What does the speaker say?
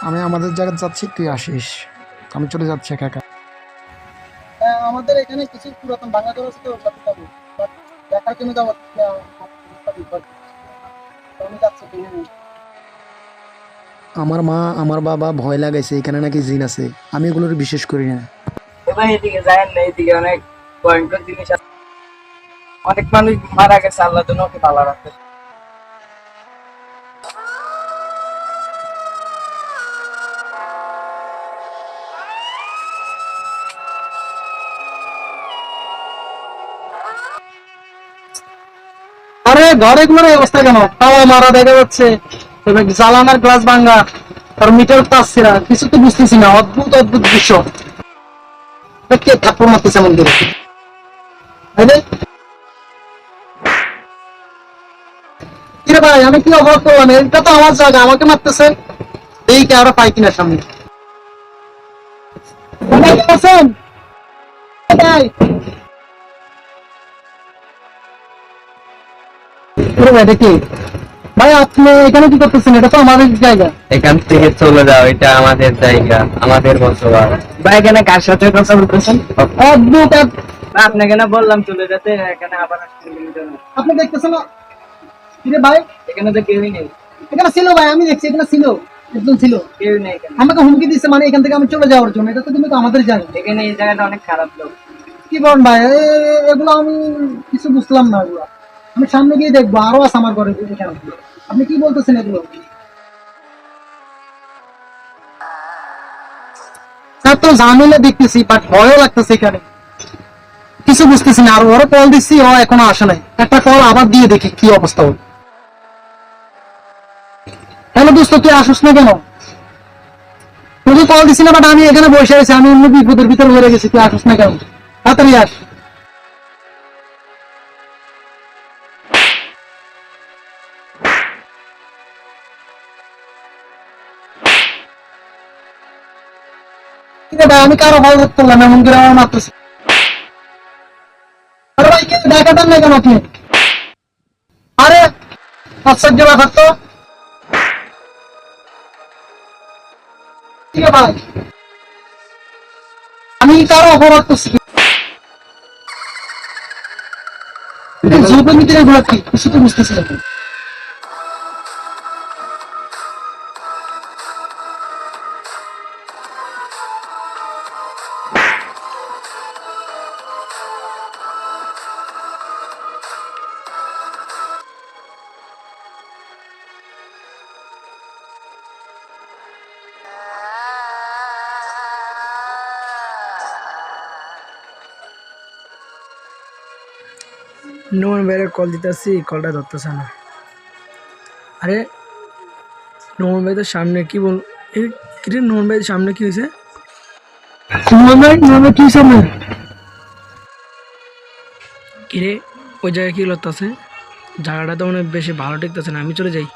আমি আমাদের জায়গায় যাচ্ছি, তুই আসিস। আমি চলে যাচ্ছি একা একা। হ্যাঁ, আমাদের এখানে কিছু পুরাতন বাংলাদেশ আছে তো ওগুলো যাবো। বাট দেখার জন্য যাবো আমি যাচ্ছি এখানে। আমার মা আমার বাবা ভয় লাগাইছে, এখানে নাকি জিন আছে। আমি এগুলোর বিশ্বাস করি না। এবার এদিকে যায়েন না, এদিকে অনেক ভয়ঙ্কর জিনিস আছে। অনেক মানুষ মারা গেছে, আল্লাহ যেন ওকে ভালো রাখে। আরে ঘরে এগুলোর এই অবস্থা কেন? তালা মারা দেখা যাচ্ছে, তবে জ্বালানার গ্লাস ভাঙা, আর মিটার পাচ্ছিরা, কিছু তো বুঝতেছি না। অদ্ভুত অদ্ভুত দৃশ্য। কে থাপ্পড় মারতেছে মন্দিরে? আরে কিরে ভাই, আমি কি অবাক করলাম, এটা তো আমার জায়গা, আমাকে মারতেছে। এই কে আরো পাই কিনা সামনে? ভাই, আছেন? ভাই, কিরে ভাই, দেখি ভাই, আপনি এখানে কি করতেছেন? এটা তো আমাদের জায়গা। এখান থেকে চলে যাও, এটা আমাদের জায়গা, আমাদের বসবাস। ভাই এখানে কার সাথে কথা বলতেছেন? অদ্ভুত আপনাকে না বললাম চলে যেতে, এখানে আবার আসছেন কেন? আপনি দেখতেছেন না? কিরে ভাই, এখানে তো কেউই নেই। এখানে ছিল ভাই, আমি দেখছি এখানে ছিল, একজন ছিল। কেউই নেই এখানে। আমাকে হুমকি দিচ্ছে, মানে এখান থেকে আমি চলে যাওয়ার জন্য। এটা তো কিন্তু আমাদের জায়গা। এখানে এই জায়গাটা অনেক খারাপ লোক। কি বলেন ভাই, এগুলো আমি কিছু বুঝলাম না। এগুলো আমি সামনে গিয়ে দেখবো, আরো আছে আমার ঘরে এখানে। আপনি কি বলতেছেন এগুলো? স্যার, তো ঝামেলা দেখতেছি, বাট ভয়ও লাগতেছে এখানে। কিছু বুঝতেছি না। আর ওরা কল দিচ্ছি, ও এখনো আসে নাই। একটা কল আবার দিয়ে দেখি কি অবস্থা ওর। হ্যালো দোস্ত, তুই আসিস না কেন? তুই কল দিছি না, বাট আমি এখানে বসে আছি, আমি অন্য বিপদের ভিতরে পড়ে গেছি। তুই আসিস না কেন? তাড়াতাড়ি আস। ঠিক আছে ভাই, আমি কারো কল করতে পারলাম, এমন করে আমার মারতেছে। আরে ভাই, কেউ দেখাতেন না কেন আপনি? আরে আশ্চর্য ব্যাপার তো। ঠিক আছে ভাই, আমি কারো অপরাধ করছি? জৈব এগুলো কি কিছু তো বুঝতেছি না। নোমান ভাইয়ের কল দিতেছি, কলটা ধরতেছে না। আরে নোমান ভাই তো সামনে, কি বল এ, কিরে নোমান ভাইয়ের সামনে কি হয়েছে? কি সময়? কিরে ওই জায়গায় কি করতেছে? জায়গাটা তো মানে বেশি ভালো ঠেকতেছে না, আমি চলে যাই।